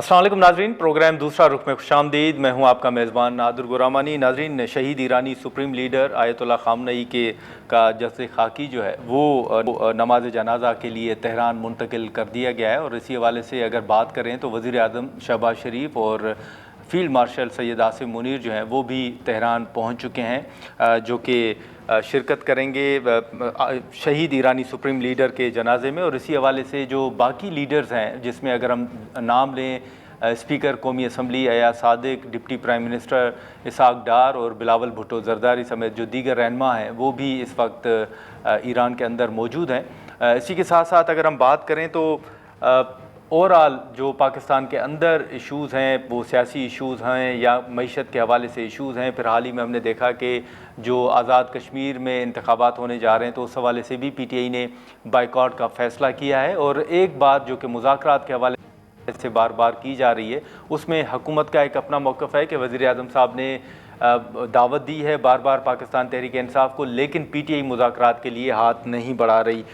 अस्सलाम वालेकुम नाजरीन, प्रोग्राम दूसरा रुख में खुशामदीद। मैं हूं आपका मेज़बान नादिर गुरामानी। नाजरीन, शहीद ईरानी सुप्रीम लीडर आयतुल्लाह ख़ामनई के का जस्से खाकी जो है वो नमाज जनाजा के लिए तेहरान मुंतकिल कर दिया गया है। और इसी हवाले से अगर बात करें तो वज़ीर आज़म शहबाज शरीफ और फील्ड मार्शल सैयद आसिम मुनीर जो हैं वो भी तेहरान पहुंच चुके हैं, जो कि शिरकत करेंगे शहीद ईरानी सुप्रीम लीडर के जनाजे में। और इसी हवाले से जो बाकी लीडर्स हैं, जिसमें अगर हम नाम लें स्पीकर कौमी assembly Ayaz Sadiq, deputy prime minister Ishaq Dar और बिलावल भुट्टो जरदारी समेत जो दीगर रहनुमा हैं वो भी इस वक्त ईरान के अंदर मौजूद हैं। इसी के साथ साथ अगर हम बात करें तो ओवरऑल जो पाकिस्तान के अंदर इश्यूज़ हैं वो सियासी इश्यूज़ हैं या मईशत के हवाले से इश्यूज़ हैं। फिर हाल ही में हमने देखा कि जो आज़ाद कश्मीर में इंतखाबात होने जा रहे हैं तो उस हवाले से भी PTI ने बाइकॉट का फ़ैसला किया है। और एक बात जो कि मुज़ाकरात के हवाले से बार बार की जा रही है, उसमें हुकूमत का एक अपना मौक़िफ़ है कि वज़ीर आज़म साहब ने दावत दी है बार बार पाकिस्तान तहरीक इंसाफ को, लेकिन PTI मुज़ाकरात के लिए हाथ नहीं बढ़ा रही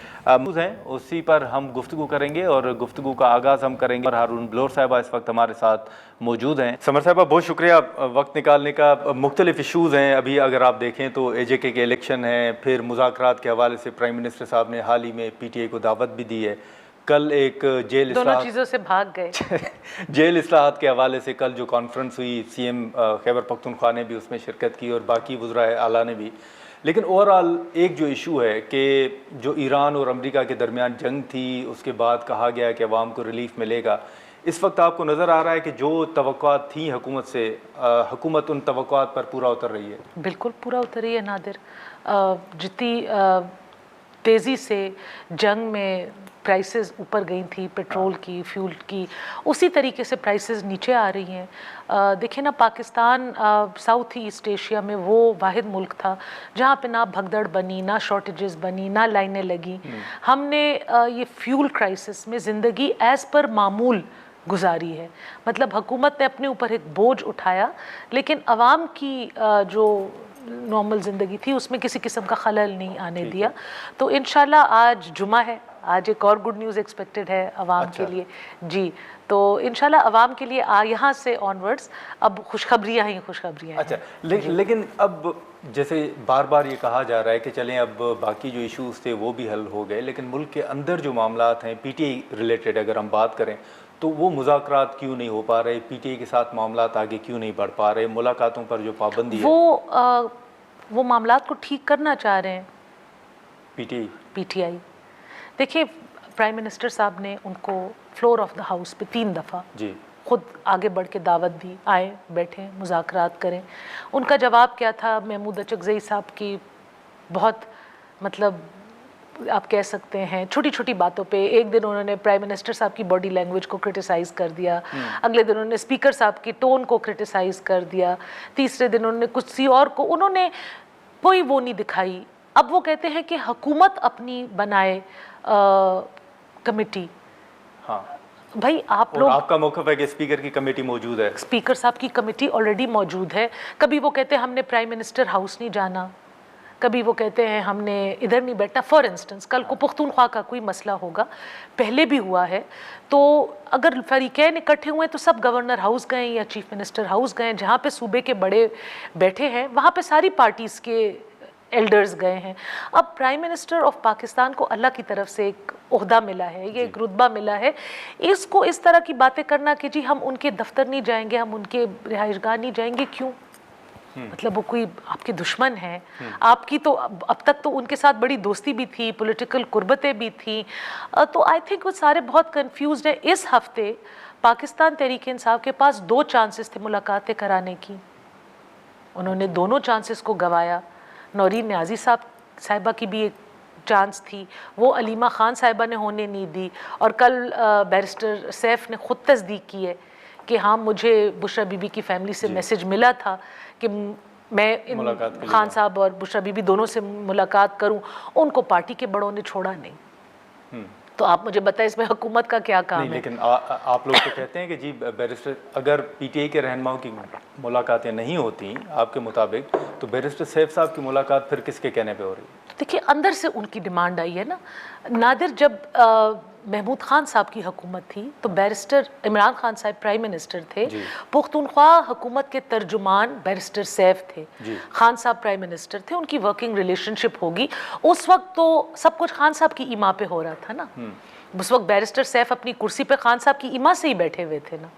हैं। उसी पर हम गुफ्तगू करेंगे और गुफ्तगू का आगाज़ हम करेंगे। और हारून बलोर साहिबा इस वक्त हमारे साथ मौजूद हैं। समर साहिबा, बहुत शुक्रिया वक्त निकालने का। मुख्तलिफ इशूज़ हैं अभी, अगर आप देखें तो AJK के इलेक्शन हैं, फिर मुज़ाकरात के हवाले से प्राइम मिनिस्टर साहब ने हाल ही में PTI को दावत भी दी है। कल एक जेल दोनों चीज़ों से भाग गए जेल इस्लाहात के हवाले से कल जो कॉन्फ्रेंस हुई, CM खैबर पख्तूनख्वा ने भी उसमें शिरकत की और बाकी वज़राए आला ने भी। लेकिन ओवरऑल एक जो इशू है कि जो ईरान और अमेरिका के दरमियान जंग थी, उसके बाद कहा गया कि अवाम को रिलीफ मिलेगा। इस वक्त आपको नज़र आ रहा है कि जो तवक्कुआत थी हुकूमत से, हुकूमत उन तवक्कुआत पर पूरा उतर रही है? बिल्कुल पूरा उतर रही है नादिर। जितनी तेज़ी से जंग में प्राइसेस ऊपर गई थी, पेट्रोल की, फ्यूल की, उसी तरीके से प्राइसेस नीचे आ रही हैं। देखिए ना, पाकिस्तान साउथ ईस्ट एशिया में वो वाहिद मुल्क था जहाँ पे ना भगदड़ बनी, ना शॉर्टेजेस बनी, ना लाइनें लगी। हमने ये फ्यूल क्राइसिस में ज़िंदगी एज़ पर मामूल गुजारी है। मतलब हुकूमत ने अपने ऊपर एक बोझ उठाया, लेकिन आवाम की जो नॉर्मल ज़िंदगी थी उसमें किसी किस्म का खलल नहीं आने दिया। तो इंशाल्लाह आज जुमा है, आज एक और गुड न्यूज़ एक्सपेक्टेड है अवाम के लिए जी। तो इंशाल्लाह अवाम के लिए यहाँ से ऑनवर्ड्स अब खुशखबरियाँ ही खुशखबरियाँ। अच्छा, लेकिन अब जैसे बार बार ये कहा जा रहा है कि चलें अब बाकी जो इश्यूज़ थे वो भी हल हो गए, लेकिन मुल्क के अंदर जो मामलात हैं PTI रिलेटेड अगर हम बात करें तो वो मुज़ाकरात क्यों नहीं हो पा रहे? PTI के साथ मामलात आगे क्यों नहीं बढ़ पा रहे? मुलाकातों पर जो पाबंदी है वो मामलात को ठीक करना चाह रहे हैं PTI। देखिए, प्राइम मिनिस्टर साहब ने उनको फ्लोर ऑफ द हाउस पे 3 दफ़ा जी खुद आगे बढ़ के दावत दी, आए, बैठे, मुज़ाकरात करें। उनका जवाब क्या था? महमूद अचकज़ई साहब की बहुत, मतलब आप कह सकते हैं छोटी छोटी बातों पे, एक दिन उन्होंने प्राइम मिनिस्टर साहब की बॉडी लैंग्वेज को क्रिटिसाइज़ कर दिया, अगले दिन उन्होंने स्पीकर साहब की टोन को क्रिटिसाइज़ कर दिया, तीसरे दिन उन्होंने कुछ सी और को, उन्होंने कोई वो नहीं दिखाई। अब वो कहते हैं कि हुकूमत अपनी बनाए कमेटी। हाँ भाई आप लोग, आपका मौक़िफ़ है कि स्पीकर की कमेटी मौजूद है, स्पीकर साहब की कमेटी ऑलरेडी मौजूद है। कभी वो कहते हैं हमने प्राइम मिनिस्टर हाउस नहीं जाना, कभी वो कहते हैं हमने इधर नहीं बैठना। फॉर इंस्टेंस कल को पुख्तूनख्वा का कोई मसला होगा, पहले भी हुआ है, तो अगर फरीक़ैन इकट्ठे हुए तो सब गवर्नर हाउस गए या चीफ मिनिस्टर हाउस गए, जहाँ पे सूबे के बड़े बैठे हैं वहाँ पे सारी पार्टीज़ के एल्डर्स गए हैं। अब प्राइम मिनिस्टर ऑफ पाकिस्तान को अल्लाह की तरफ से एक ओहदा मिला है, ये एक रुतबा मिला है। इसको इस तरह की बातें करना कि जी हम उनके दफ्तर नहीं जाएंगे, हम उनके रिहाइशगाह नहीं जाएंगे, क्यों? मतलब वो कोई आपके दुश्मन है? आपकी तो अब तक तो उनके साथ बड़ी दोस्ती भी थी, पॉलिटिकल कुर्बतें भी थी। तो आई थिंक वो सारे बहुत कंफ्यूज्ड है। इस हफ्ते पाकिस्तान तहरीक इंसाफ के पास 2 चांसेस थे मुलाकातें कराने की, उन्होंने दोनों चांसेस को गंवाया। नौरीन न्याजी साहिबा की भी एक चांस थी, वो अलीमा खान साहिबा ने होने नहीं दी। और कल बैरिस्टर सैफ ने खुद तस्दीक की है कि हाँ, मुझे बुशरा बीबी की फैमिली से मैसेज मिला था कि मैं इन खान साहब और बुशरा बीबी दोनों से मुलाकात करूं। उनको पार्टी के बड़ों ने छोड़ा नहीं। तो आप मुझे बताएं इसमें हुकूमत का क्या काम है? लेकिन आप लोग तो कहते हैं कि जी बैरिस्टर, अगर PTI के रहनुमाओं की मुलाकातें नहीं होती आपके मुताबिक, तो बैरिस्टर सैफ साहब की मुलाकात फिर किसके कहने पे हो रही है? देखिए अंदर से उनकी डिमांड आई है ना नादिर, जब महमूद खान साहब की हुकूमत थी तो बैरिस्टर इमरान खान साहब प्राइम मिनिस्टर थे, पुख्तूनख्वा हुकूमत के तर्जुमान बैरिस्टर सैफ थे, खान साहब प्राइम मिनिस्टर थे, उनकी वर्किंग रिलेशनशिप होगी। उस वक्त तो सब कुछ खान साहब की इमा पे हो रहा था ना, उस वक्त बैरिस्टर सैफ अपनी कुर्सी पे खान साहब की इमा से ही बैठे हुए थे ना।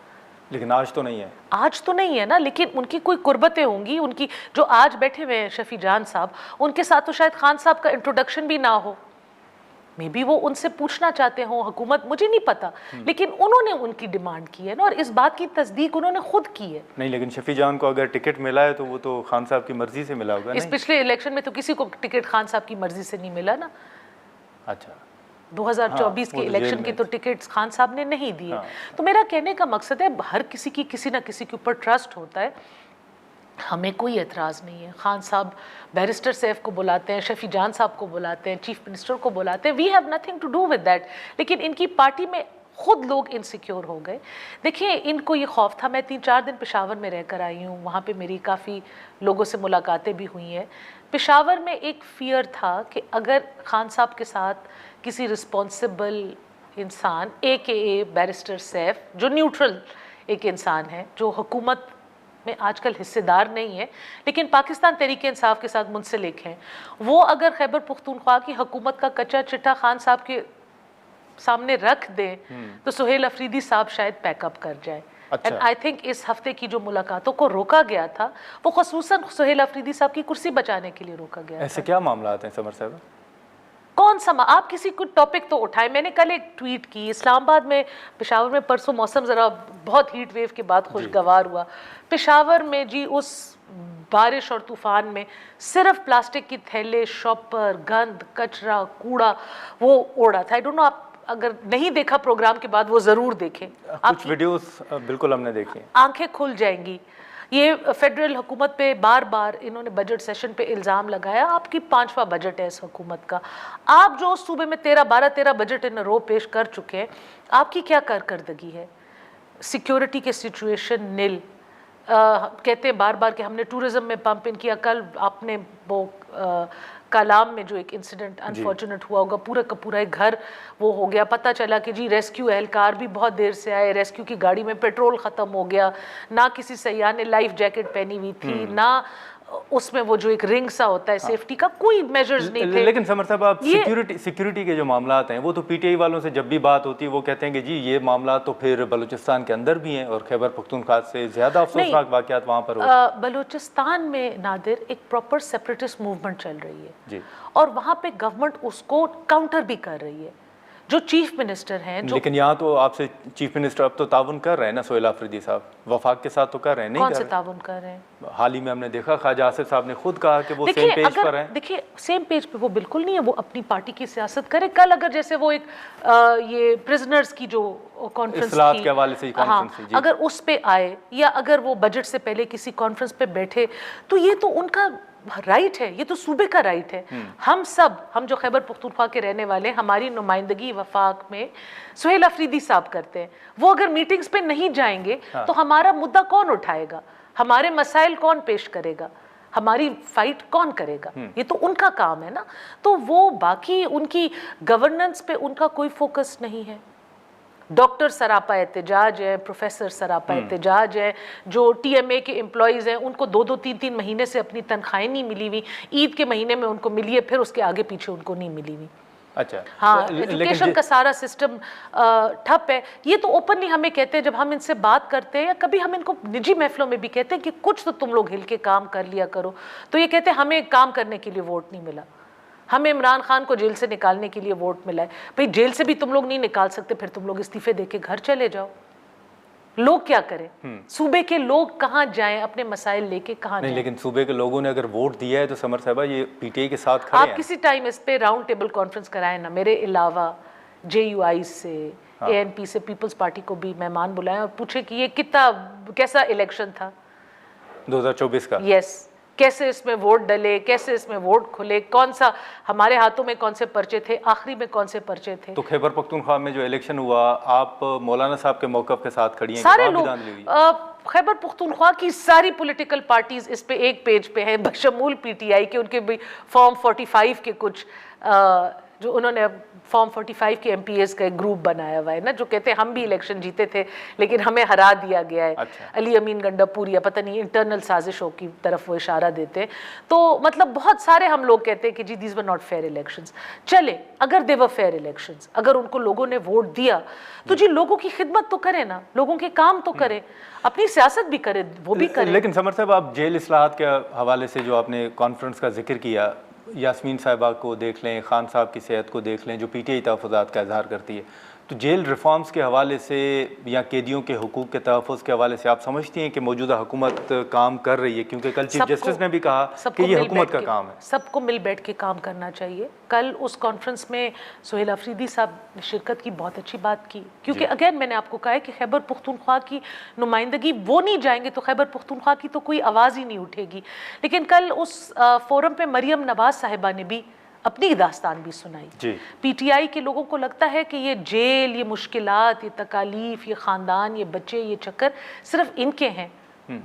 लेकिन आज तो नहीं है, आज तो नहीं है ना, लेकिन उनकी कोई कुर्बतें होंगी, उनकी जो आज बैठे हुए हैं शफी जान साहब, उनके साथ तो शायद खान साहब का इंट्रोडक्शन भी ना हो, मे बी वो उनसे पूछना चाहते हो हुकूमत, मुझे नहीं पता, लेकिन उन्होंने उनकी डिमांड की है ना, और इस बात की तस्दीक उन्होंने खुद की है। नहीं, लेकिन शफी जान को अगर टिकट मिला है तो वो तो खान साहब की मर्जी से मिला होगा। इस पिछले इलेक्शन में तो किसी को टिकट खान साहब की मर्जी से नहीं मिला ना। अच्छा, 2024 के इलेक्शन की तो टिकट्स खान साहब ने नहीं दिए। तो मेरा कहने का मकसद है हर किसी की किसी ना किसी के ऊपर ट्रस्ट होता है, हमें कोई एतराज़ नहीं है। खान साहब बैरिस्टर सैफ को बुलाते हैं, शफी जान साहब को बुलाते हैं, चीफ मिनिस्टर को बुलाते हैं, we have nothing to do with that. लेकिन इनकी पार्टी में खुद लोग इनसिक्योर हो गए। देखिए इनको ये खौफ था, मैं 3-4 दिन पेशावर में रहकर आई हूँ, वहाँ पे मेरी काफ़ी लोगों से मुलाकातें भी हुई हैं। पेशावर में एक फ़ियर था कि अगर खान साहब के साथ किसी रिस्पॉन्सिबल इंसान AKA बैरिस्टर सैफ, जो न्यूट्रल एक इंसान है, जो हुकूमत में आजकल हिस्सेदार नहीं है लेकिन पाकिस्तान तहरीक इंसाफ के साथ मुंसलिक हैं, वो अगर खैबर पुख्तूनख्वा की हुकूमत का कच्चा चिट्ठा खान साहब के सामने रख दें तो सुहेल अफरीदी साहब शायद पैकअप कर जाए। एंड आई थिंक इस हफ्ते की जो मुलाकातों को रोका गया था वो खसूसन सुहेल अफरीदी साहब की कुर्सी बचाने के लिए रोका गया। ऐसे क्या मामला आते हैं समर साहब? कौन सा आप किसी कुछ टॉपिक तो उठाए। मैंने कल एक ट्वीट की, इस्लामाबाद में, पेशावर में परसों मौसम ज़रा बहुत हीट वेव के बाद खुशगवार हुआ। पेशावर में जी उस बारिश और तूफान में सिर्फ प्लास्टिक की थैले, शॉपर, गंद, कचरा, कूड़ा वो ओढ़ा था। आई डोंट नो, आप अगर नहीं देखा प्रोग्राम के बाद वो ज़रूर देखें, कुछ वीडियोस बिल्कुल हमने देखी, आंखें खुल जाएंगी। ये फेडरल हुकूमत पे बार बार इन्होंने बजट सेशन पे इल्ज़ाम लगाया, आपकी 5वां बजट है इस हुकूमत का, आप जो सूबे में 13 बजट इन रो पेश कर चुके हैं, आपकी क्या कारकर्दगी है? सिक्योरिटी के सिचुएशन नील, कहते हैं बार बार कि हमने टूरिज्म में पंप इन किया। कल आपने वो कालाम में जो एक इंसिडेंट अनफॉर्चुनेट हुआ होगा, पूरा का पूरा एक घर वो हो गया, पता चला कि जी रेस्क्यू एहलकार भी बहुत देर से आए, रेस्क्यू की गाड़ी में पेट्रोल ख़त्म हो गया, ना किसी सयाह ने लाइफ जैकेट पहनी हुई थी, ना उसमें वो जो एक रिंग सा होता है सेफ्टी का, कोई मेजर्स नहीं थे। लेकिन समर साहब, आप सिक्योरिटी के जो मामलात हैं वो तो PTI वालों से जब भी बात होती है वो कहते हैं कि जी ये मामला तो फिर बलूचिस्तान के अंदर भी हैं और खैबर पख्तूनख्वा से ज़्यादा अफसोसनाक वाक़यात वहाँ पर हो। बलूचिस्तान में नादिर एक प्रॉपर सेपरेटिस्ट मूवमेंट चल रही है जी, और वहाँ पे गवर्नमेंट उसको काउंटर भी कर रही है। जो चीफ मिनिस्टर हैं, जो लेकिन यहाँ तो आपसे चीफ मिनिस्टर अब तो ताउन कर रहे हैं ना, सुहेल अफरीदी साहब वफाक के साथ तो कर रहे हैं, नहीं कौन कर से रहे? ताउन कर रहे हैं? हाल ही में हमने देखा ख्वाजा आसिफ साहब ने खुद कहा कि वो सेम पेज पर हैं। देखिए सेम पेज पे वो बिल्कुल नहीं है, वो अपनी पार्टी की सियासत करे। कल अगर जैसे वो एक ये प्रिजनर्स की जो कॉन्फ्रेंस के हवाले से कॉन्फ्रेंस, अगर उस पे आए या अगर वो बजट से पहले किसी कॉन्फ्रेंस पे बैठे तो ये तो उनका राइट है, ये तो सूबे का राइट है। हम जो खैबर पख्तूनख्वा के रहने वाले हैं, हमारी नुमाइंदगी वफाक में सुहेल अफरीदी साहब करते हैं। वो अगर मीटिंग्स पे नहीं जाएंगे तो हमारा मुद्दा कौन उठाएगा, हमारे मसाइल कौन पेश करेगा, हमारी फाइट कौन करेगा? ये तो उनका काम है ना। तो वो बाकी उनकी गवर्नेंस पे उनका कोई फोकस नहीं है। डॉक्टर सरापा एहतजाज है, प्रोफेसर सरापा एहतजाज है, जो TMA के एम्प्लॉयज़ हैं उनको 2-2, 3-3 महीने से अपनी तनख्वाहें नहीं मिली हुई, ईद के महीने में उनको मिली है, फिर उसके आगे पीछे उनको नहीं मिली हुई। अच्छा, हाँ, एजुकेशन का सारा सिस्टम ठप है। ये तो ओपनली हमें कहते हैं, जब हम इनसे बात करते हैं या कभी हम इनको निजी महफिलों में भी कहते हैं कि कुछ तो तुम लोग हिल के काम कर लिया करो, तो ये कहते हैं हमें काम करने के लिए वोट नहीं मिला, हमें इमरान खान को जेल से निकालने के लिए वोट मिला है। भाई जेल से भी तुम लोग नहीं निकाल सकते, फिर तुम लोग इस्तीफे देके घर चले जाओ। लोग क्या करें? सूबे के लोग कहाँ जाएं अपने मसाइल लेके, कहाँ नहीं जाएं? लेकिन सूबे के लोगों ने अगर वोट दिया है तो समर साहबा ये PTI के साथ खड़े आप हैं। किसी टाइम इस पे राउंड टेबल कॉन्फ्रेंस कराएं ना, मेरे अलावा JUI से, ANP से, पीपल्स पार्टी को भी मेहमान बुलाएं और पूछे कि ये कैसा इलेक्शन था 2024 का। यस, कैसे इसमें वोट डले, कैसे इसमें वोट खुले, कौन सा हमारे हाथों में कौन से पर्चे थे, आखिरी में कौन से पर्चे थे। तो खैबर पख्तूनख्वा में जो इलेक्शन हुआ, आप मौलाना साहब के मौक़िफ़ के साथ खड़ी हैं? सारे लोग खैबर पुख्तूनख्वा की सारी पॉलिटिकल पार्टीज इस पे एक पेज पे हैं, बशमूल पीटीआई के, उनके भी फॉर्म 45 के कुछ जो उन्होंने फॉर्म 45 के एमपीएस का एक ग्रुप बनाया हुआ है ना, जो कहते हैं हम भी इलेक्शन जीते थे लेकिन हमें हरा दिया गया है। अच्छा। अली अमीन गंडापुर या पता नहीं इंटरनल साजिशों की तरफ वो इशारा देते हैं। तो मतलब बहुत सारे हम लोग कहते हैं कि जी these were not fair elections. चले, अगर दे वर फेयर इलेक्शंस, अगर उनको लोगों ने वोट दिया तो जी लोगों की खिदमत तो करें ना, लोगों के काम तो करें, अपनी सियासत भी करें, वो भी करें। लेकिन समर साहब, आप जेल इस्लाहात के हवाले से जो आपने कॉन्फ्रेंस का जिक्र किया, यास्मीन साहिबा को देख लें, खान साहब की सेहत को देख लें, जो पीटीआई तहफ़्फ़ुज़ात का इजहार करती है, तो जेल रिफॉर्म्स के हवाले से या कैदियों के हुकूक के तहफ़्फ़ुज़ के हवाले से आप समझती हैं कि मौजूदा हुकूमत काम कर रही है? क्योंकि कल चीफ जस्टिस ने भी कहा कि ये हुकूमत का काम है। सबको मिल बैठ के काम करना चाहिए। कल उस कॉन्फ्रेंस में सुहेल अफरीदी साहब ने शिरकत की, बहुत अच्छी बात की, क्योंकि अगेन मैंने आपको कहा है कि खैबर पुख्तूनख्वा की नुमाइंदगी, वो नहीं जाएंगे तो खैबर पुख्तूनख्वा की तो कोई आवाज़ ही नहीं उठेगी। लेकिन कल उस फोरम पे मरियम नवाज साहिबा ने भी अपनी दास्तान भी सुनाई। पीटीआई के लोगों को लगता है कि ये जेल, ये मुश्किलात, ये तकालीफ, ये ख़ानदान, ये बच्चे, ये चक्कर सिर्फ इनके हैं।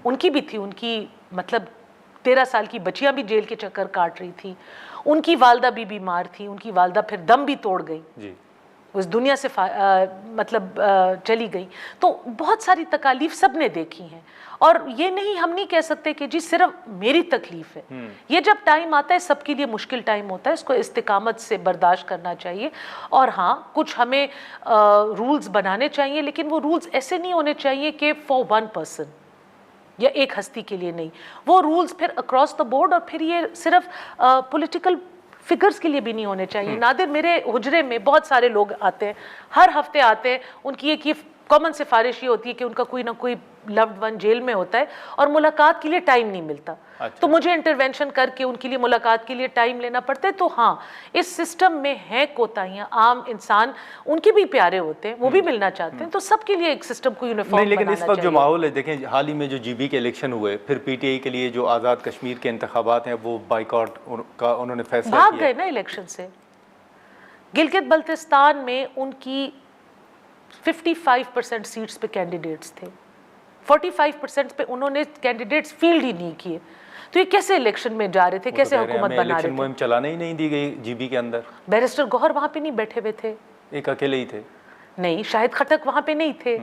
उनकी भी थी, उनकी मतलब 13 साल की बच्चियां भी जेल के चक्कर काट रही थी, उनकी वालदा भी बीमार थी, उनकी वालदा फिर दम भी तोड़ गई, उस दुनिया से चली गई। तो बहुत सारी तकालीफ सब ने देखी हैं, और ये नहीं, हम नहीं कह सकते कि जी सिर्फ मेरी तकलीफ है। ये जब टाइम आता है, सबके लिए मुश्किल टाइम होता है, इसको इस्तिकामत से बर्दाश्त करना चाहिए। और हाँ, कुछ हमें रूल्स बनाने चाहिए, लेकिन वो रूल्स ऐसे नहीं होने चाहिए कि फॉर वन पर्सन या एक हस्ती के लिए नहीं, वो रूल्स फिर अक्रॉस द बोर्ड, और फिर ये सिर्फ पॉलिटिकल फिगर्स के लिए भी नहीं होने चाहिए। नादिर, मेरे हुजरे में बहुत सारे लोग आते हैं, हर हफ्ते आते हैं, उनकी एक ये कॉमन सिफारिश ये होती है कि उनका कोई ना कोई लव्ड वन जेल में होता है और मुलाकात के लिए टाइम नहीं मिलता। अच्छा। तो मुझे इंटरवेंशन करके उनके लिए मुलाकात के लिए टाइम लेना पड़ता है। तो हाँ, इस सिस्टम में है कोताहियां, आम इंसान उनके भी प्यारे होते हैं, वो भी मिलना चाहते हैं, तो सबके लिए एक सिस्टम को यूनिफॉर्म नहीं, लेकिन इस वक्त जो माहौल है, देखें हाल ही में जो जीबी के इलेक्शन हुए, फिर पीटीआई के लिए जो आज़ाद कश्मीर के इंतखाबात हैं वो बाइकआउट का उन्होंने फैसला भाग गए ना इलेक्शन से। गिलगित बल्तिस्तान में उनकी 55% सीट्स पे कैंडिडेट्स थे, 45% पे उन्होंने कैंडिडेट्स फील्ड ही नहीं किए। तो ये कैसे इलेक्शन में जा रहे थे, कैसे हुकूमत बना रहे थे? मुहिम चलाने ही नहीं दी गई जीबी के अंदर। बैरिस्टर गौहर वहां पे नहीं बैठे हुए थे, एक अकेले ही थे। नहीं, शाहिद खटक वहां पे नहीं थे।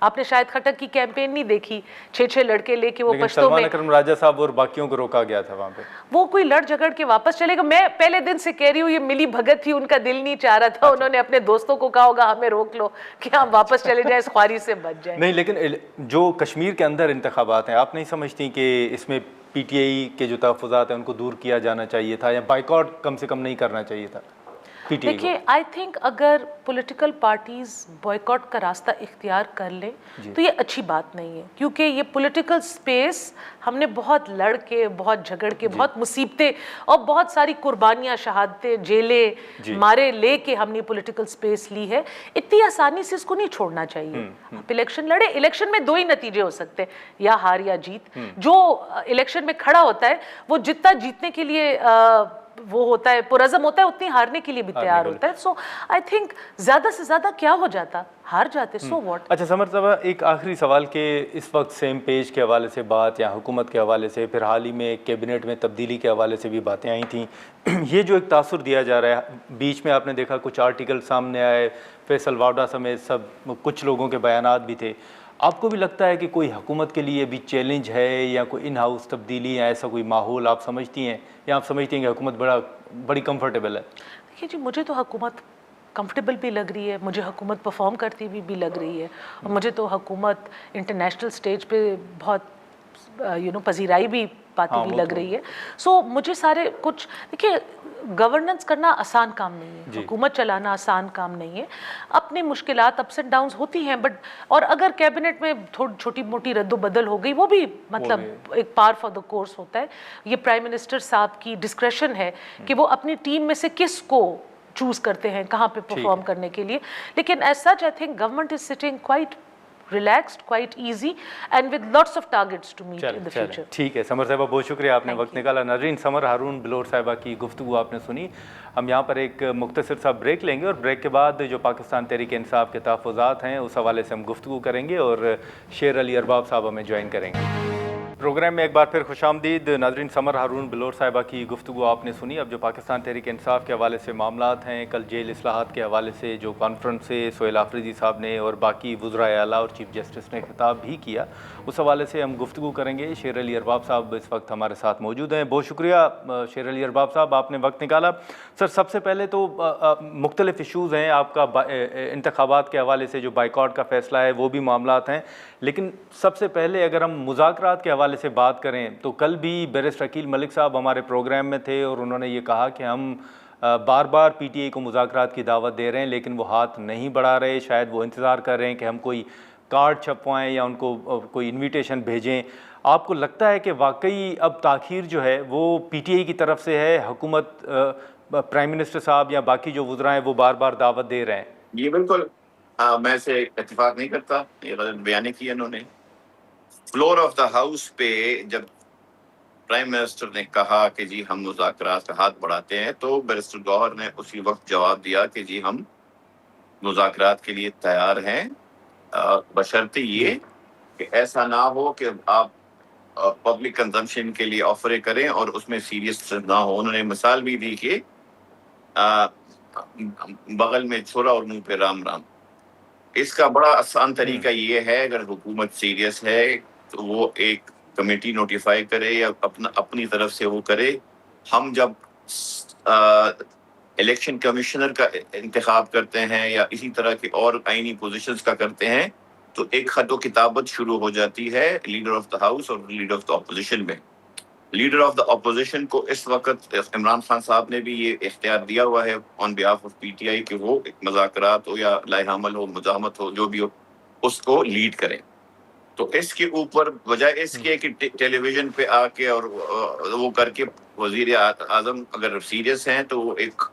आपने शाहिद खटक की कैंपेन नहीं देखी, 6 लड़के लेके वो पश्तो में। सलमान अकरम राजा साहब और बाकियों को रोका गया था वहां पे। वो कोई लड़ झगड़ के वापस चलेगा। मैं पहले दिन से कह रही हूँ, ये मिली भगत थी, उनका दिल नहीं चाह रहा था। अच्छा। उन्होंने अपने दोस्तों को कहा होगा हमें रोक लो कि हम वापस चले जाए, इस ख्वारी से बच जाए। नहीं, लेकिन जो कश्मीर के अंदर इंतखाबात हैं, आप नहीं समझती कि इसमें पीटीआई के जो तहफ़्फ़ुज़ात हैं उनको दूर किया जाना चाहिए था, या बाइकआउट कम से कम नहीं करना चाहिए था? देखिए, आई थिंक अगर पॉलिटिकल पार्टीज बॉयकॉट का रास्ता इख्तियार कर लें तो ये अच्छी बात नहीं है, क्योंकि ये पॉलिटिकल स्पेस हमने बहुत लड़ के, बहुत झगड़ के, बहुत मुसीबतें और बहुत सारी कुर्बानियां, शहादतें, जेलें मारे लेके हमने पॉलिटिकल स्पेस ली है। इतनी आसानी से इसको नहीं छोड़ना चाहिए। आप इलेक्शन लड़े, इलेक्शन में 2 ही नतीजे हो सकते हैं, या हार या जीत। जो इलेक्शन में खड़ा होता है वो जितना जीतने के लिए वो होता है, पुरज़म होता है, उतनी हारने के लिए भी तैयार होता है। सो आई थिंक ज़्यादा से ज़्यादा क्या हो जाता, हार जाते, सो व्हाट। अच्छा समर साहब, एक आखिरी सवाल के इस वक्त सेम पेज के हवाले से बात, या हुकूमत के हवाले से, फिर हाल ही में कैबिनेट में तब्दीली के हवाले से भी बातें आई थी। ये जो एक तासुर दिया जा रहा है, बीच में आपने देखा कुछ आर्टिकल सामने आए, फैसल वावडा समेत सब कुछ लोगों के बयानात भी थे। आपको भी लगता है कि कोई हुकूमत के लिए भी चैलेंज है, या कोई इन हाउस तब्दीली, या ऐसा कोई माहौल आप समझती हैं, या आप समझती हैं कि हुकूमत बड़ी कंफर्टेबल है? देखिए जी, मुझे तो हुकूमत कंफर्टेबल भी लग रही है, मुझे हुकूमत परफॉर्म करती हुई भी लग रही है, और मुझे तो हुकूमत इंटरनेशनल स्टेज पे बहुत पजीराई भी पाती भी लग रही है। सो मुझे सारे कुछ, देखिए गवर्नेंस करना आसान काम नहीं है, हुकूमत चलाना आसान काम नहीं है, अपनी मुश्किलात, अप्स एंड डाउन्स होती हैं, बट और अगर कैबिनेट में थोड़ी छोटी मोटी रद्दोबदल हो गई, वो भी मतलब एक पार फॉर द कोर्स होता है। ये प्राइम मिनिस्टर साहब की डिस्क्रेशन है कि वो अपनी टीम में से किस को चूज करते हैं कहाँ पे परफॉर्म करने के लिए। लेकिन as such I think government is sitting quite relaxed, quite easy, and with lots of targets to meet in the future. ٹھیک ہے समر صاحبہ، بہت شکریہ آپ نے وقت نکالا. ناظرین، سمر ہارون بلور صاحبہ کی گفتگو آپ نے سنی. ہم یہاں پر ایک مختصر سا بریک لیں گے اور بریک کے بعد جو پاکستان تحریک انصاف کے تحفظات ہیں اس حوالے سے ہم گفتگو کریں گے اور شیر علی ارباب صاحب ہمیں جوائن کریں گے. پروگرام میں ایک بار پھر خوش آمدید. ناظرین، سمر ہارون بلور صاحبہ کی گفتگو آپ نے سنی. اب جو پاکستان تحریک انصاف کے حوالے سے معاملات ہیں، کل جیل اصلاحات کے حوالے سے جو کانفرنس سے سہیل آفریدی صاحب نے اور باقی وزرائے اعلیٰ اور چیف جسٹس نے خطاب بھی کیا، اس حوالے سے ہم گفتگو کریں گے. شیر علی ارباب صاحب اس وقت ہمارے ساتھ موجود ہیں. بہت شکریہ شیر علی ارباب صاحب، آپ نے وقت نکالا. سر، سب سے پہلے تو مختلف ایشوز ہیں آپ کا انتخابات کے حوالے سے، جو بائیکاٹ کا فیصلہ ہے وہ بھی معاملات ہیں، لیکن سب سے پہلے اگر ہم مذاکرات کے حوالے سے بات کریں تو کل بھی بیرسٹر عقیل ملک صاحب ہمارے پروگرام میں تھے اور انہوں نے یہ کہا کہ ہم بار بار پی ٹی آئی کو مذاکرات کی دعوت دے رہے ہیں لیکن وہ ہاتھ نہیں بڑھا رہے. شاید وہ انتظار کر رہے ہیں کہ ہم کوئی کارڈ چھپوائیں یا ان کو کوئی انویٹیشن بھیجیں. آپ کو لگتا ہے کہ واقعی اب تاخیر جو ہے وہ پی ٹی آئی کی طرف سے ہے، حکومت پرائم منسٹر صاحب یا باقی جو وزراء ہیں وہ بار بار دعوت دے رہے ہیں؟ یہ بالکل میں اسے اتفاق نہیں کرتا. یہ غلط بیانی کی انہوں نے. فلور آف دا ہاؤس پہ جب پرائم منسٹر نے کہا کہ جی ہم مذاکرات کا ہاتھ بڑھاتے ہیں تو بیرسٹر گوہر نے اسی وقت جواب دیا کہ جی ہم مذاکرات کے لیے تیار ہیں، بشرطے یہ کہ ایسا نہ ہو کہ آپ پبلک کنزمپشن کے لیے آفریں کریں اور اس میں سیریس نہ ہو. انہوں نے مثال بھی دی کہ بغل میں چھوڑا اور منہ پہ رام رام. اس کا بڑا آسان طریقہ یہ ہے، اگر حکومت سیریس ہے تو وہ ایک کمیٹی نوٹیفائی کرے یا اپنی طرف سے وہ کرے. ہم جب الیکشن کمشنر کا انتخاب کرتے ہیں یا اسی طرح کی اور آئینی پوزیشنز کا کرتے ہیں تو ایک خط و کتابت شروع ہو جاتی ہے لیڈر آف دا ہاؤس اور لیڈر آف دا اپوزیشن میں. لیڈر آف دا اپوزیشن کو اس وقت عمران خان صاحب نے بھی یہ اختیار دیا ہوا ہے on behalf of PTI کہ وہ مذاکرات ہو یا لائحہ عمل ہو، مزاحمت ہو، جو بھی ہو، اس کو لیڈ کریں. تو اس کے اوپر بجائے اس کے کہ ٹیلی ویژن پہ آ کے اور وہ کر کے وزیر اعظم اگر سیریس ہیں تو وہ ایک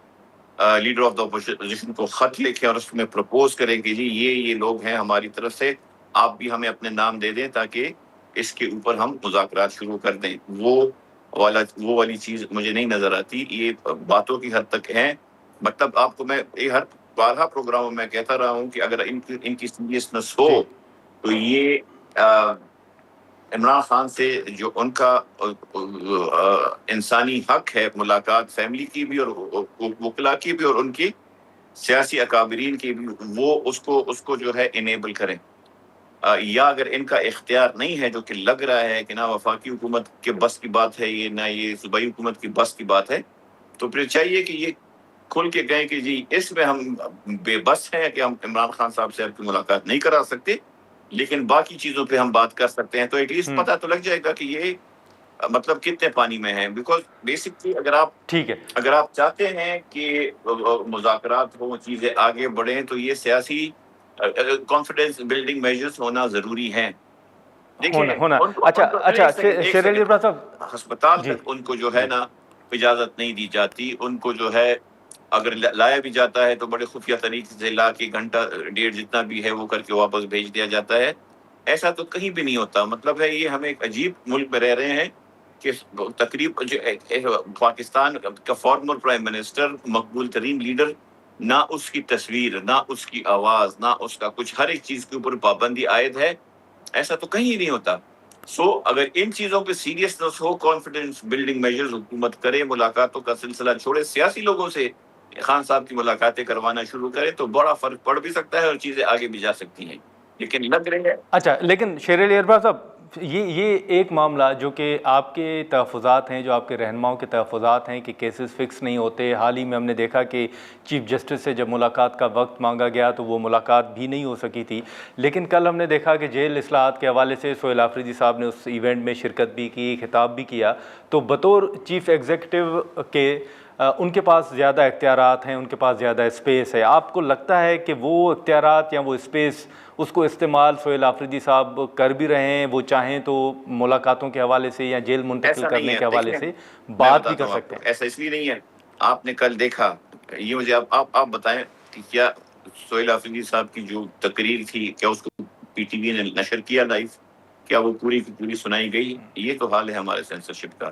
لیڈر آف دا اپوزیشن کو خط لکھیں اور اس میں پرپوز کریں کہ جی یہ لوگ ہیں ہماری طرف سے، آپ بھی ہمیں اپنے نام دے دیں تاکہ اس کے اوپر ہم مذاکرات شروع کر دیں. وہ والی چیز مجھے نہیں نظر آتی. یہ باتوں کی حد تک ہیں. مطلب آپ کو میں یہ ہر بارہ پروگراموں میں کہتا رہا ہوں کہ اگر ان کی سیریسنس ہو تو یہ عمران خان سے جو ان کا انسانی حق ہے ملاقات، فیملی کی بھی اور وکلا کی بھی اور ان کی سیاسی اکابرین کی بھی، وہ اس کو جو ہے انیبل کریں. یا اگر ان کا اختیار نہیں ہے، جو کہ لگ رہا ہے کہ نہ وفاقی حکومت کے بس کی بات ہے یہ، نہ یہ صوبائی حکومت کی بس کی بات ہے، تو پھر چاہیے کہ یہ کھل کے کہیں کہ جی اس میں ہم بے بس ہیں کہ ہم عمران خان صاحب سے آپ کی ملاقات نہیں کرا سکتے، لیکن باقی چیزوں پہ ہم بات کر سکتے ہیں. تو ایٹ لیسٹ پتہ تو لگ جائے گا کہ یہ مطلب کتنے پانی میں ہیں. بیکاز بیسکلی اگر آپ چاہتے ہیں کہ مذاکرات ہوں، چیزیں آگے بڑھیں، تو یہ سیاسی کانفیڈنس بلڈنگ میجرز ہونا ضروری ہیں. اچھا شیر علی ارباب صاحب، ہسپتال تک ان کو جو ہے نا اجازت نہیں دی جاتی. ان کو جو ہے اگر لایا بھی جاتا ہے تو بڑے خفیہ طریقے سے لا کے گھنٹہ ڈیڑھ جتنا بھی ہے وہ کر کے واپس بھیج دیا جاتا ہے. ایسا تو کہیں بھی نہیں ہوتا. مطلب ہے یہ ہم ایک عجیب ملک میں رہ رہے ہیں کہ تقریباً پاکستان کا فارمر پرائم منسٹر، مقبول ترین لیڈر، نہ اس کی تصویر، نہ اس کی آواز، نہ اس کا کچھ، ہر ایک چیز کے اوپر پابندی عائد ہے. ایسا تو کہیں نہیں ہوتا. اگر ان چیزوں پہ سیریسنس ہو، کانفیڈنس بلڈنگ میجرز حکومت کرے، ملاقاتوں کا سلسلہ چھوڑے، سیاسی لوگوں سے خان صاحب کی ملاقاتیں کروانا شروع کرے تو بڑا فرق پڑ بھی سکتا ہے اور چیزیں آگے بھی جا سکتی ہیں. لیکن لگ رہے ہیں اچھا، لیکن شیر علی ارباب صاحب، یہ ایک معاملہ جو کہ آپ کے تحفظات ہیں، جو آپ کے رہنماؤں کے تحفظات ہیں کہ کیسز فکس نہیں ہوتے. حال ہی میں ہم نے دیکھا کہ چیف جسٹس سے جب ملاقات کا وقت مانگا گیا تو وہ ملاقات بھی نہیں ہو سکی تھی. لیکن کل ہم نے دیکھا کہ جیل اصلاحات کے حوالے سے سہیل آفریدی صاحب نے اس ایونٹ میں شرکت بھی کی، خطاب بھی کیا. تو بطور چیف ایگزیکٹو کے ان کے پاس زیادہ اختیارات ہیں، ان کے پاس زیادہ اسپیس ہے. آپ کو لگتا ہے کہ وہ اختیارات یا وہ اسپیس، اس کو استعمال سہیل آفریدی صاحب کر بھی رہے ہیں؟ وہ چاہیں تو ملاقاتوں کے حوالے سے یا جیل منتقل کرنے کے حوالے سے بات بھی کر سکتے ہیں. ایسا اس لیے نہیں ہے. آپ نے کل دیکھا، یہ مجھے آپ بتائیں کہ کیا سہیل آفریدی صاحب کی جو تقریر تھی، کیا اس کو پی ٹی وی نے نشر کیا لائیو، کیا وہ پوری کی پوری سنائی گئی؟ یہ تو حال ہے ہمارے سینسرشپ کا.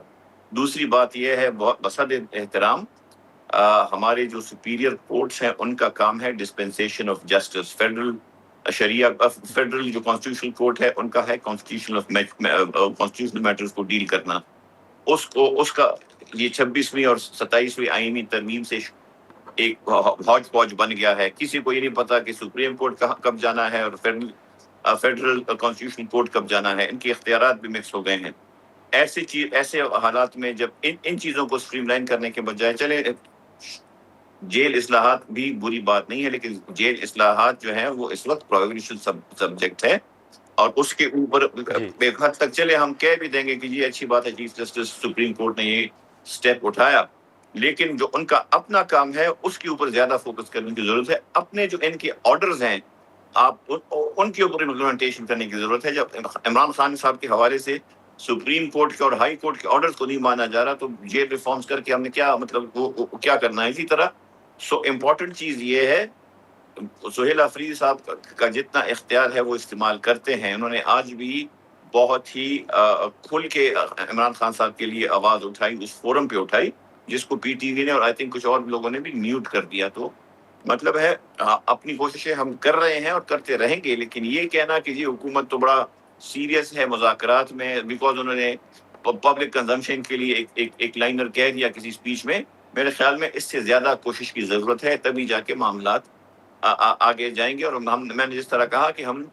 دوسری بات یہ ہے، بہت بصد احترام، ہمارے جو سپیریئر کورٹس ہیں ان کا کام ہے ڈسپنسیشن آف جسٹس. فیڈرل جو کانسٹیٹیوشنل کورٹ ہے ان کا ہے کانسٹیٹیوشنل میٹرز کو ڈیل کرنا. اس کا یہ 26ویں اور 27ویں آئینی ترمیم سے ایک ہاج پوج بن گیا ہے. کسی کو یہ نہیں پتا کہ سپریم کورٹ کب جانا ہے اور فیڈرل کانسٹیٹیوشنل کورٹ کب جانا ہے. ان کے اختیارات بھی مکس ہو گئے ہیں. ایسے حالات میں جب ان چیزوں کو اسٹریم لائن کرنے کے بجائے، چلے جیل اصلاحات بھی بری بات نہیں ہے، لیکن جیل اصلاحات جو ہیں وہ اس وقت پروہیبیشن سبجیکٹ ہے، اور اس کے اوپر ایک حد تک چلے ہم کہہ بھی دیں گے کہ یہ اچھی بات ہے چیف جسٹس سپریم کورٹ نے یہ سٹیپ اٹھایا، لیکن جو ان کا اپنا کام ہے اس کے اوپر زیادہ فوکس کرنے کی ضرورت ہے. اپنے جو ان کے آرڈرز ہیں آپ ان کے اوپر امپلیمنٹیشن کرنے کی ضرورت ہے. جب عمران خان صاحب کے حوالے سے سپریم کورٹ کے اور ہائی کورٹ کے آرڈرز کو نہیں مانا جا رہا تو جیل ریفارمز کر کے ہم نے کیا مطلب وہ کیا کرنا ہے. اسی طرح امپورٹنٹ چیز یہ ہے، سہیل آفریدی صاحب کا جتنا اختیار ہے وہ استعمال کرتے ہیں. انہوں نے آج بھی بہت ہی کھل کے عمران خان صاحب کے لیے آواز اٹھائی، اس فورم پہ اٹھائی جس کو پی ٹی وی نے اور آئی تھنک کچھ اور لوگوں نے بھی میوٹ کر دیا. تو مطلب ہے اپنی کوششیں ہم کر رہے ہیں اور کرتے رہیں گے، لیکن یہ کہنا کہ جی حکومت تو بڑا سیریس ہے مذاکرات میں بیکاز انہوں نے پبلک کنزمپشن کے لیے ایک لائنر کہہ دیا کسی اسپیچ میں، میرے خیال میں اس سے زیادہ کوشش کی ضرورت ہے، تبھی جا کے معاملات آگے جائیں گے. اور میں نے جس طرح کہا کہ ہم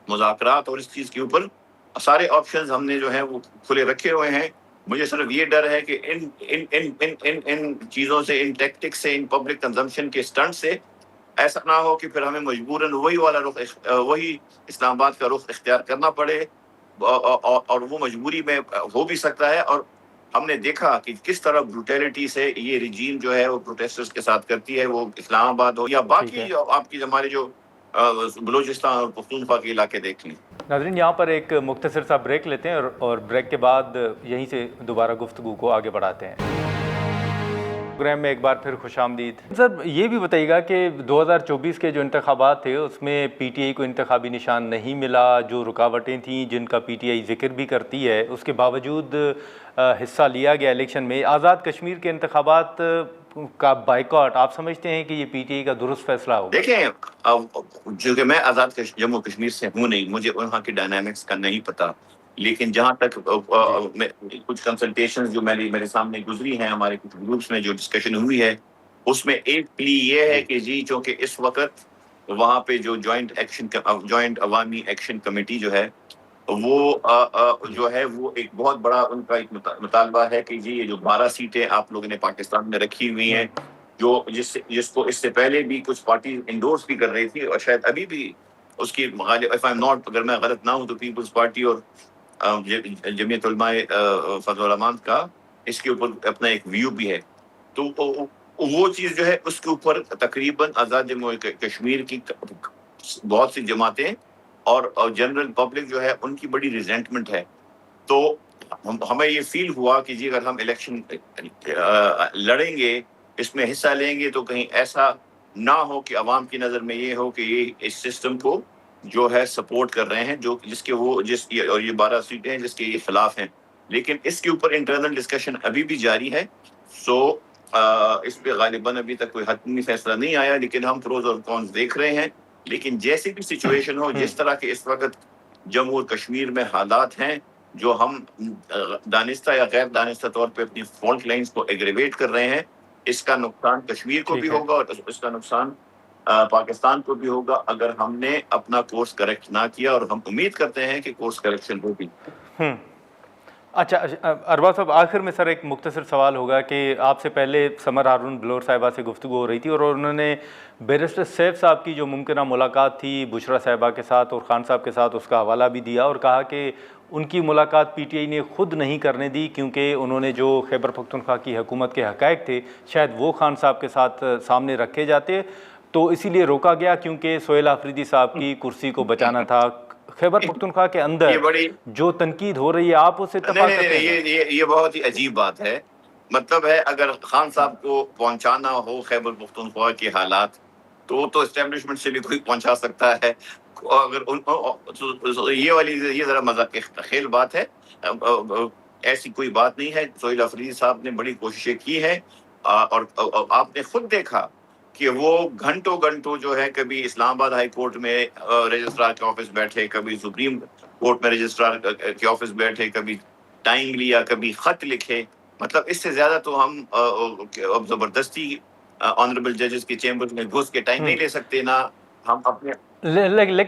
مذاکرات اور اس چیز کے اوپر سارے آپشنز ہم نے جو ہیں وہ کھلے رکھے ہوئے ہیں. مجھے صرف یہ ڈر ہے کہ ان چیزوں سے، ان ٹیکٹکس سے، ان پبلک کنزمپشن کے اسٹنٹ سے ایسا نہ ہو کہ پھر ہمیں مجبوراً وہی اسلام آباد کا رخ اختیار کرنا پڑے، اور وہ مجبوری میں ہو بھی سکتا ہے. اور ہم نے دیکھا کہ کس طرح بروٹیلٹی سے یہ رجیم جو ہے وہ پروٹیسٹرز کے ساتھ کرتی ہے، وہ اسلام آباد ہو یا باقی آپ کی ہمارے جو بلوچستان اور پختونخوا کے علاقے دیکھ لیں. ناظرین یہاں پر ایک مختصر سا بریک لیتے ہیں اور بریک کے بعد یہیں سے دوبارہ گفتگو کو آگے بڑھاتے ہیں. پروگرام میں ایک بار پھر خوش آمدید. سر یہ بھی بتائیے گا کہ 2024 کے جو انتخابات تھے اس میں پی ٹی آئی کو انتخابی نشان نہیں ملا، جو رکاوٹیں تھیں جن کا پی ٹی آئی ذکر بھی کرتی ہے اس کے باوجود حصہ لیا گیا الیکشن میں. آزاد کشمیر کے انتخابات کا بائیکاٹ آپ سمجھتے ہیں کہ یہ پی ٹی آئی کا درست فیصلہ ہوگا؟ دیکھیں چونکہ میں آزاد جموں کشمیر سے ہوں نہیں، مجھے وہاں کی ڈائنامکس کا نہیں پتا، لیکن جہاں تک کچھ کنسلٹیشنز جو میرے سامنے گزری ہیں، ہمارے کچھ گروپس میں جو ڈسکشن ہوئی ہے اس میں ایک پلی یہ ہے کہ جی چونکہ اس وقت وہاں پہ جو جوائنٹ عوامی ایکشن کمیٹی جو ہے وہ جو ہے وہ ایک بہت بڑا ان کا ایک مطالبہ ہے کہ جی یہ جو 12 سیٹیں آپ لوگوں نے پاکستان میں رکھی ہوئی ہیں، جو جس کو اس سے پہلے بھی کچھ پارٹی انڈورس بھی کر رہی تھی اور شاید ابھی بھی اس کی اگر میں غلط نہ ہوں تو پیپلز پارٹی اور جمعیت علماء فضل الرحمان کا اس کے اوپر اپنا ایک ویو بھی ہے. تو وہ چیز جو ہے اس کے اوپر تقریباً آزاد جموں کشمیر کی بہت سی جماعتیں اور جنرل پبلک جو ہے ان کی بڑی ریزنٹمنٹ ہے. تو ہمیں یہ فیل ہوا کہ جی اگر ہم الیکشن لڑیں گے، اس میں حصہ لیں گے، تو کہیں ایسا نہ ہو کہ عوام کی نظر میں یہ ہو کہ یہ اس سسٹم کو جو ہے سپورٹ کر رہے ہیں اور یہ 12 سیٹیں ہیں جس کے یہ خلاف ہیں. لیکن اس کے اوپر انٹرنل ڈسکشن ابھی بھی جاری ہے. اس پہ غالباً ابھی تک کوئی حتمی فیصلہ نہیں آیا، لیکن ہم پروز اور کونز دیکھ رہے ہیں. لیکن جیسی بھی سچویشن ہو، جس طرح کے اس وقت جموں اور کشمیر میں حالات ہیں، جو ہم دانستہ یا غیر دانستہ طور پہ اپنی فالٹ لائنز کو ایگریویٹ کر رہے ہیں، اس کا نقصان کشمیر کو بھی ہوگا اور اس کا نقصان پاکستان کو بھی ہوگا اگر ہم نے اپنا کورس کریکٹ نہ کیا، اور ہم امید کرتے ہیں کہ کورس کریکشن ہوگی. اچھا ارباب صاحب، آخر میں سر ایک مختصر سوال ہوگا کہ آپ سے پہلے سمر ہارون بلور صاحبہ سے گفتگو ہو رہی تھی اور انہوں نے بیرسٹر سیف صاحب کی جو ممکنہ ملاقات تھی بشرا صاحبہ کے ساتھ اور خان صاحب کے ساتھ اس کا حوالہ بھی دیا اور کہا کہ ان کی ملاقات پی ٹی آئی نے خود نہیں کرنے دی کیونکہ انہوں نے جو خیبر پختونخوا کی حکومت کے حقائق تھے شاید وہ خان صاحب کے ساتھ سامنے رکھے جاتے، تو اسی لیے روکا گیا کیونکہ سہیل آفریدی صاحب کی کرسی کو بچانا تھا. خیبر پختونخوا کے اندر جو تنقید ہو رہی ہے آپ اس سے اتفاق کرتے ہیں؟ یہ بہت ہی عجیب بات ہے. مطلب ہے اگر خان صاحب کو پہنچانا ہو خیبر پختونخوا کے حالات تو اسٹیبلشمنٹ سے بھی کوئی پہنچا سکتا ہے، اگر یہ والی یہ ذرا مذاق خیل بات ہے، ایسی کوئی بات نہیں ہے. سہیل افریدی صاحب نے بڑی کوششیں کی ہیں، اور آپ نے خود دیکھا کہ وہ گھنٹوں گھنٹوں جو ہے کبھی اسلام آباد ہائی کورٹ میں رجسٹرار کے آفس بیٹھے، کبھی سپریم کورٹ میں رجسٹرار کے آفس بیٹھے، کبھی ٹائم لیا، کبھی خط لکھے. مطلب اس سے زیادہ تو ہم اب زبردستی آنریبل ججز کے چیمبر میں گھس کے ٹائم نہیں لے سکتے، نہ ہم اپنے.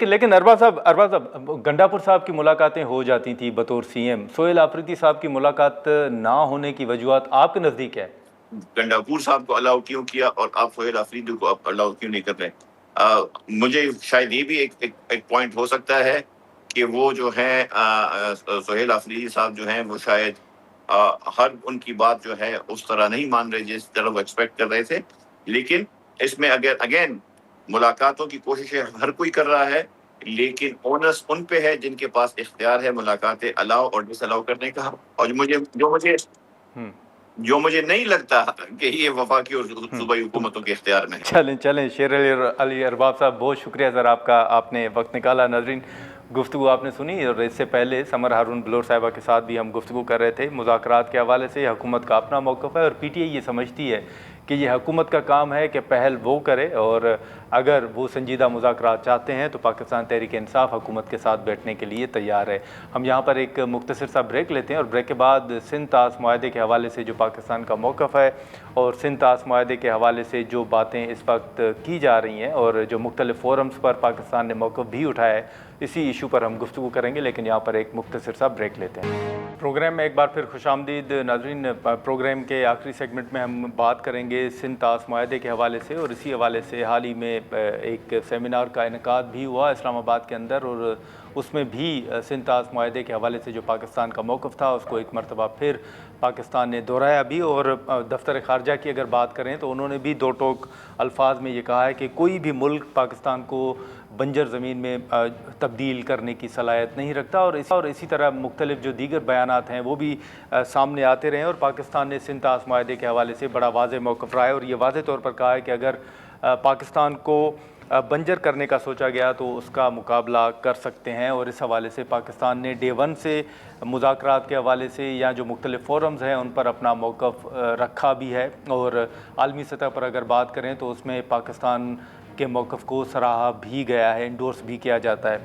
لیکن ارباز صاحب گنڈا پور صاحب کی ملاقاتیں ہو جاتی تھی بطور سی ایم، سہیل آفریدی صاحب کی ملاقات نہ ہونے کی وجوہات آپ کے نزدیک ہے؟ گنڈاپور صاحب کو الاؤ کیوں کیا اور آپ سہیل آفریدی کو الاؤ کیوں نہیں کر رہے؟ مجھے شاید یہ بھی ایک پوائنٹ ہو سکتا ہے کہ وہ جو ہے سہیل آفریدی صاحب جو ہیں وہ شاید ہر ان کی بات جو ہے اس طرح نہیں مان رہے جس طرح وہ ایکسپیکٹ کر رہے تھے. لیکن اس میں اگین ملاقاتوں کی کوششیں ہر کوئی کر رہا ہے، لیکن اونس ان پہ ہے جن کے پاس اختیار ہے ملاقاتیں الاؤ اور ڈس الاؤ کرنے کا. اور جو مجھے نہیں لگتا کہ یہ وفاقی اور صوبائی حکومتوں کے اختیار میں. چلیں شیر علی ارباب صاحب، بہت شکریہ سر آپ کا، آپ نے وقت نکالا. ناظرین، گفتگو آپ نے سنی، اور اس سے پہلے سمر ہارون بلور صاحبہ کے ساتھ بھی ہم گفتگو کر رہے تھے. مذاکرات کے حوالے سے حکومت کا اپنا موقف ہے، اور پی ٹی آئی یہ سمجھتی ہے کہ یہ حکومت کا کام ہے کہ پہل وہ کرے، اور اگر وہ سنجیدہ مذاکرات چاہتے ہیں تو پاکستان تحریک انصاف حکومت کے ساتھ بیٹھنے کے لیے تیار ہے. ہم یہاں پر ایک مختصر سا بریک لیتے ہیں، اور بریک کے بعد سندھ طاس معاہدے کے حوالے سے جو پاکستان کا موقف ہے، اور سندھ طاس معاہدے کے حوالے سے جو باتیں اس وقت کی جا رہی ہیں، اور جو مختلف فورمز پر پاکستان نے موقف بھی اٹھایا ہے، اسی ایشو پر ہم گفتگو کریں گے. لیکن یہاں پر ایک مختصر سا بریک لیتے ہیں. پروگرام میں ایک بار پھر خوش آمدید ناظرین. پروگرام کے آخری سیگمنٹ میں ہم بات کریں گے سندھ طاس معاہدے کے حوالے سے، اور اسی حوالے سے حال ہی میں ایک سیمینار کا انعقاد بھی ہوا اسلام آباد کے اندر، اور اس میں بھی سندھ طاس معاہدے کے حوالے سے جو پاکستان کا موقف تھا اس کو ایک مرتبہ پھر پاکستان نے دہرایا بھی. اور دفتر خارجہ کی اگر بات کریں تو انہوں نے بھی دو ٹوک الفاظ میں یہ کہا ہے کہ کوئی بھی ملک پاکستان کو بنجر زمین میں تبدیل کرنے کی صلاحیت نہیں رکھتا، اور اسی طرح مختلف جو دیگر بیانات ہیں وہ بھی سامنے آتے رہے ہیں. اور پاکستان نے سندھ طاس معاہدے کے حوالے سے بڑا واضح موقف رہا ہے، اور یہ واضح طور پر کہا ہے کہ اگر پاکستان کو بنجر کرنے کا سوچا گیا تو اس کا مقابلہ کر سکتے ہیں. اور اس حوالے سے پاکستان نے ڈے ون سے مذاکرات کے حوالے سے یا جو مختلف فورمز ہیں ان پر اپنا موقف رکھا بھی ہے. اور عالمی سطح پر اگر بات کریں تو اس میں پاکستان کے موقف کو سراہا بھی گیا ہے، انڈورس بھی کیا جاتا ہے.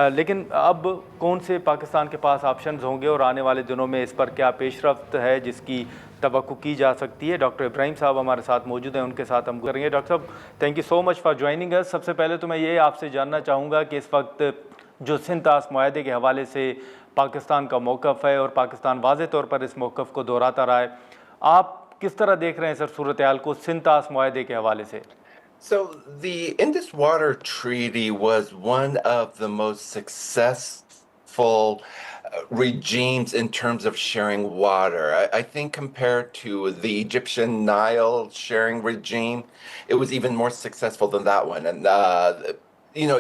لیکن اب کون سے پاکستان کے پاس آپشنز ہوں گے، اور آنے والے دنوں میں اس پر کیا پیش رفت ہے جس کی توقع کی جا سکتی ہے؟ ڈاکٹر ابراہیم صاحب ہمارے ساتھ موجود ہیں، ان کے ساتھ ہم کریں گے. ڈاکٹر صاحب، thank you so much for joining us. سب سے پہلے تو میں یہ آپ سے جاننا چاہوں گا کہ اس وقت جو سندھ طاس معاہدے کے حوالے سے پاکستان کا موقف ہے، اور پاکستان واضح طور پر اس موقف کو دہراتا رہا ہے، آپ کس طرح دیکھ رہے ہیں سر صورتحال کو سندھ طاس معاہدے کے حوالے سے؟ So the Indus Water Treaty was one of the most successful regimes in terms of sharing water. I think compared to the Egyptian Nile sharing regime, it was even more successful than that one. And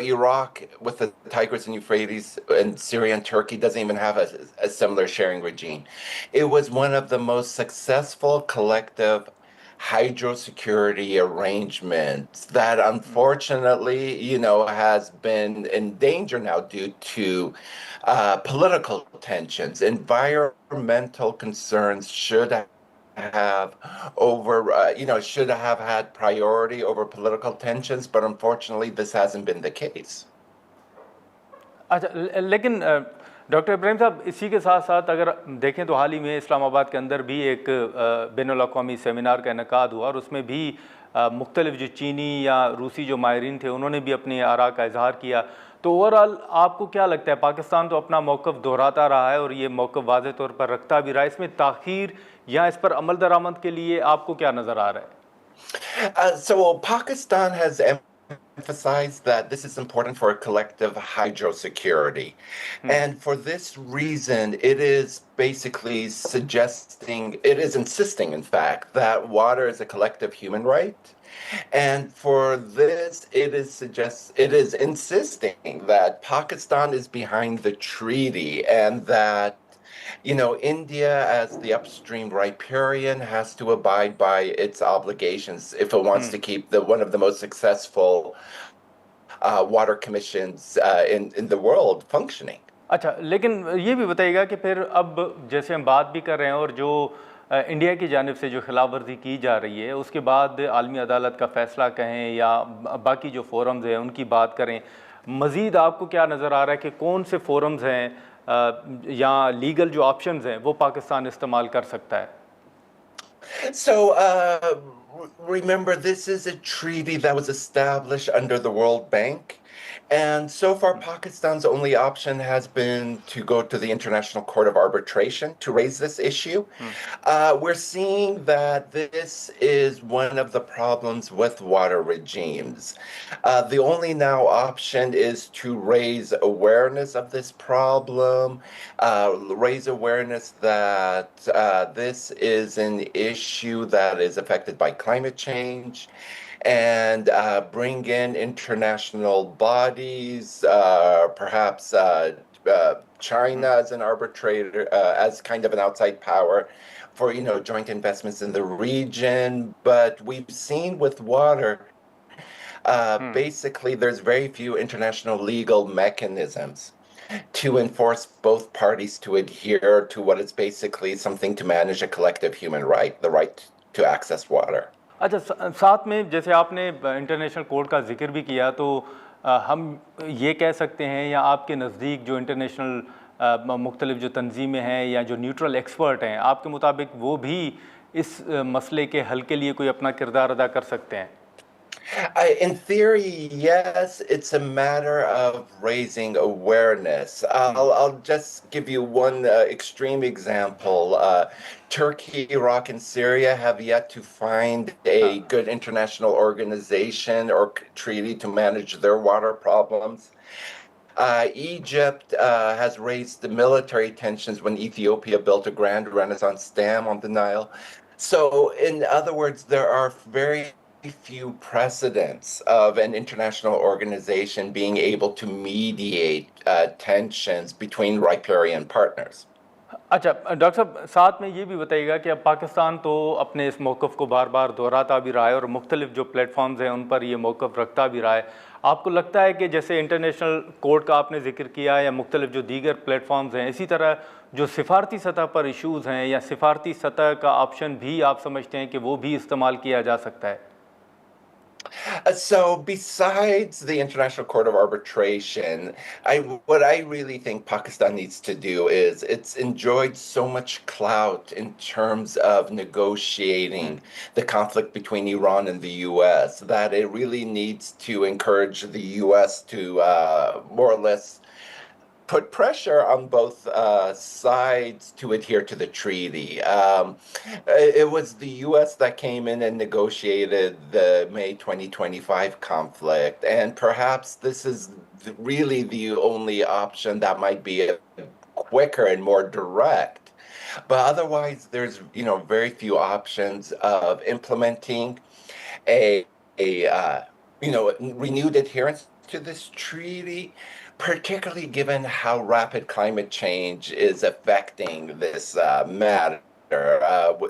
Iraq with the Tigris and Euphrates, and Syria and Turkey doesn't even have a similar sharing regime. It was one of the most successful collective hydrosecurity arrangements that unfortunately, has been in danger now due to political tensions. Environmental concerns should have had priority over political tensions, but unfortunately this hasn't been the case. اچھا، لیکن doctor Ebrahim صاحب، اسی کے ساتھ ساتھ اگر دیکھیں تو حال ہی میں اسلام آباد کے اندر بھی ایک بین الاقوامی سیمینار کا انعقاد ہوا، اور اس میں بھی مختلف جو چینی یا روسی جو ماہرین تھے انہوں نے بھی اپنی آراء کا اظہار کیا. تو اوورآل آپ کو کیا لگتا ہے، پاکستان تو اپنا موقف دہراتا رہا ہے اور یہ موقف واضح طور پر رکھتا بھی رہا ہے، اس میں تاخیر یا اس پر عمل درآمد کے لیے آپ کو کیا نظر آ رہا ہے؟ So Pakistan has emphasized that this is important for collective hydrosecurity. And for this reason, it is basically insisting, in fact, that water is a collective human right. And for this, it is insisting that Pakistan is behind the treaty, and that India, as the upstream riparian, has to abide by its obligations if it wants to keep one of the most successful water commissions in the world functioning. अच्छा, लेकिन ये भी बताइएगा कि फिर अब जैसे हम बात भी कर रहे हैं और जो इंडिया की जानिब से जो खिलाफ वर्जी की जा रही है उसके बाद आलमी अदालत का फ़ैसला कहें या बाकी जो फोरम्स हैं उनकी बात करें, मज़ीद आपको क्या नज़र आ रहा है कि कौन से फोरम्स हैं या लीगल जो ऑप्शंस हैं वो पाकिस्तान इस्तेमाल कर सकता है? So remember, this is a treaty that was established under the World Bank. And so far, Pakistan's only option has been to go to the International Court of Arbitration to raise this issue. We're seeing that this is one of the problems with water regimes. The only now option is to raise awareness of this problem, raise awareness that this is an issue that is affected by climate change, and bring in international bodies, perhaps China as an arbitrator, as kind of an outside power for, joint investments in the region. But we've seen with water, basically there's very few international legal mechanisms to enforce both parties to adhere to what is basically something to manage a collective human right, the right to access water. अच्छा, साथ में जैसे आपने international court का जिक्र भी किया तो हम ये कह सकते हैं या आपके नज़दीक जो इंटरनेशनल मुख्तलिफ जो तंजीमें हैं या जो न्यूट्रल एक्सपर्ट हैं, आपके मुताबिक वो भी इस मसले के हल के लिए कोई अपना किरदार अदा कर सकते हैं? In theory, yes, it's a matter of raising awareness. I'll just give you one extreme example. Turkey, Iraq, and Syria have yet to find a good international organization or treaty to manage their water problems. Egypt has raised the military tensions when Ethiopia built a grand Renaissance dam on the Nile. So, in other words, there are very few precedents of an international organization being able to mediate tensions between riparian partners. अच्छा doctor साहब, साथ में ये भी बताइएगा कि अब पाकिस्तान तो अपने इस मौक़िफ़ को बार बार दोहराता भी रहा है और मुख्तलिफ जो प्लेटफॉर्म्स हैं उन पर ये मौक़िफ़ रखता भी रहा है। आपको लगता है कि जैसे इंटरनेशनल कोर्ट का आपने जिक्र किया या मुख्तलिफ जो दीगर प्लेटफॉर्म्स हैं, इसी तरह जो सिफारती सतह पर इशूज़ हैं या सिफारती सतह का ऑप्शन भी आप समझते हैं कि वो भी इस्तेमाल किया जा सकता है? So besides the International Court of Arbitration, what I really think Pakistan needs to do is it's enjoyed so much clout in terms of negotiating the conflict between Iran and the U.S. that it really needs to encourage the U.S. to more or less put pressure on both sides to adhere to the treaty. It was the U.S. that came in and negotiated the May 2025 conflict, and perhaps this is really the only option that might be quicker and more direct. But otherwise, there's very few options of implementing a renewed adherence to this treaty, particularly given how rapid climate change is affecting this matter,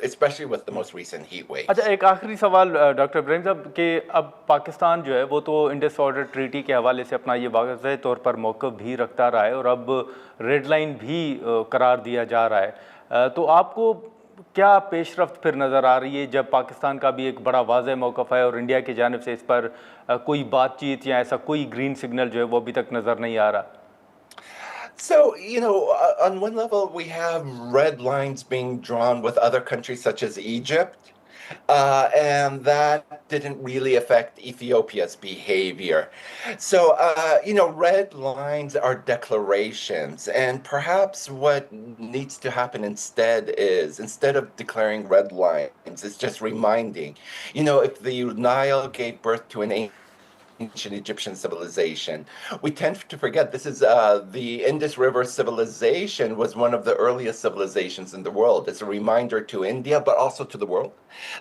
especially with the most recent heat waves. अच्छा, एक आखिरी सवाल doctor Ibrahim साहब कि अब पाकिस्तान जो है वो तो इंडस वाटर ट्रीटी के हवाले से अपना ये वाज़ेह तौर पर मौक़िफ़ भी रखता रहा है और अब रेड लाइन भी करार दिया जा रहा है, तो आपको क्या पेशरफ्त फिर नज़र आ रही है जब पाकिस्तान का भी एक बड़ा वाज़ेह मौक़िफ़ है और इंडिया की जानिब से इस पर कोई बातचीत या ऐसा कोई ग्रीन सिग्नल जो है वो अभी तक नज़र नहीं आ रहा? So, on one level, we have red lines being drawn with other countries such as Egypt, and that didn't really affect Ethiopia's behavior. So, red lines are declarations, and perhaps what needs to happen instead is, instead of declaring red lines, it's just reminding, if the Nile gave birth to an ancient Egyptian civilization, we tend to forget this is the Indus River civilization was one of the earliest civilizations in the world. It's a reminder to India, but also to the world,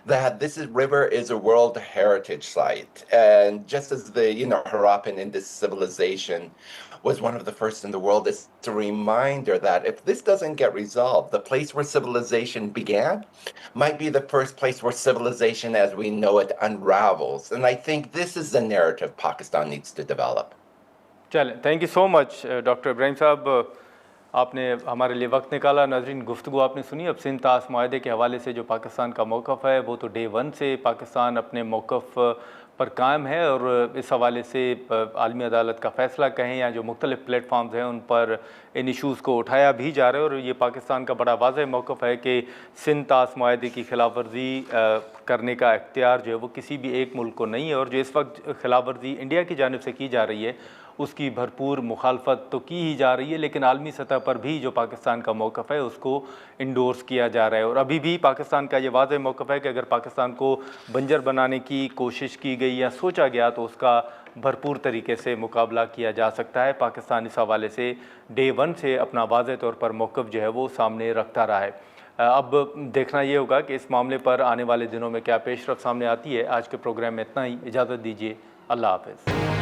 that river is a World Heritage Site. And just as the Harappan Indus civilization was one of the first in the world. It's a reminder that if this doesn't get resolved, the place where civilization began might be the first place where civilization as we know it unravels. And I think this is the narrative Pakistan needs to develop. चलें, thank you so much doctor Ibrahim साहब, आपने हमारे लिए वक्त निकाला। नाज़रीन, गुफ्तगू आपने सुनी। अब सिंध ताश मुआहदे के हवाले से जो पाकिस्तान का मौक़िफ़ है वो तो डे वन से पाकिस्तान अपने मौक़िफ़ पर कायम है, और इस हवाले से आलमी अदालत का फ़ैसला कहें या जो मुख्तलिफ़ प्लेटफार्म्स हैं उन पर इन इशूज़ को उठाया भी जा रहा है। और ये पाकिस्तान का बड़ा वाज़ेह मौक़िफ़ है कि सिंध ताश मुआहदे की खिलाफ वर्जी करने का इख्तियार जो है वो किसी भी एक मुल्क को नहीं है, और जो इस वक्त खिलाफ वर्जी इंडिया की जानिब से की जा रही है उसकी भरपूर मुखालफत तो की ही जा रही है, लेकिन आलमी सतह पर भी जो पाकिस्तान का मौक़िफ़ है उसको इंडोर्स किया जा रहा है। और अभी भी पाकिस्तान का ये वाज़ेह मौक़िफ़ है कि अगर पाकिस्तान को बंजर बनाने की कोशिश की गई या सोचा गया तो उसका भरपूर तरीके से मुकाबला किया जा सकता है। पाकिस्तान इस हवाले से डे वन से अपना वाज़ेह तौर पर मौक़िफ़ जो है वो सामने रखता रहा है। अब देखना ये होगा कि इस मामले पर आने वाले दिनों में क्या पेशरफ़्त सामने आती है। आज के प्रोग्राम में इतना ही, इजाज़त दीजिए, अल्लाह हाफ़िज़।